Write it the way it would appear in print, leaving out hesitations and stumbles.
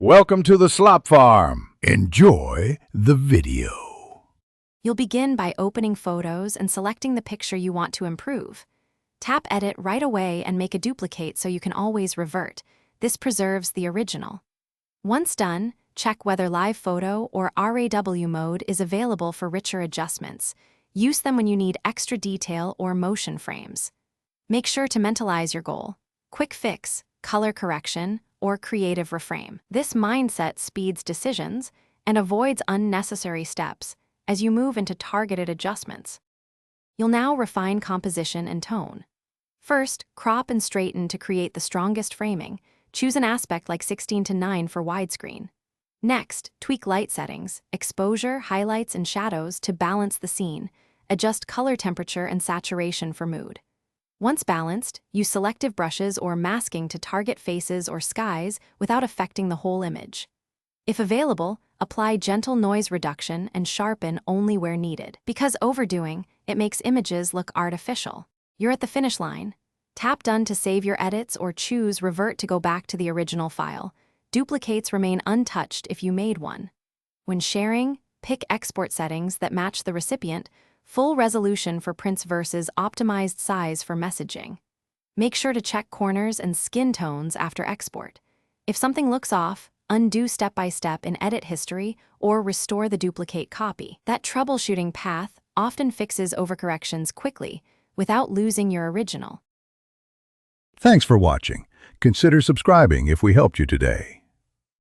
Welcome to the Slop Farm. Enjoy the video. You'll begin by opening photos and selecting the picture you want to improve. Tap Edit right away and make a duplicate so you can always revert. This preserves the original. Once done, check whether Live Photo or RAW mode is available for richer adjustments. Use them when you need extra detail or motion frames. Make sure to mentalize your goal. Quick fix, color correction, or creative reframe. This mindset speeds decisions and avoids unnecessary steps as you move into targeted adjustments. You'll now refine composition and tone. First, crop and straighten to create the strongest framing. Choose an aspect like 16:9 for widescreen. Next, tweak light settings, exposure, highlights, and shadows to balance the scene. Adjust color temperature and saturation for mood. Once balanced, use selective brushes or masking to target faces or skies without affecting the whole image. If available, apply gentle noise reduction and sharpen only where needed. Because overdoing, it makes images look artificial. You're at the finish line. Tap Done to save your edits or choose Revert to go back to the original file. Duplicates remain untouched if you made one. When sharing, pick export settings that match the recipient, full resolution for prints versus optimized size for messaging. Make sure to check corners and skin tones after export. If something looks off, undo step by step in edit history or restore the duplicate copy. That troubleshooting path often fixes overcorrections quickly without losing your original. Thanks for watching. Consider subscribing if we helped you today.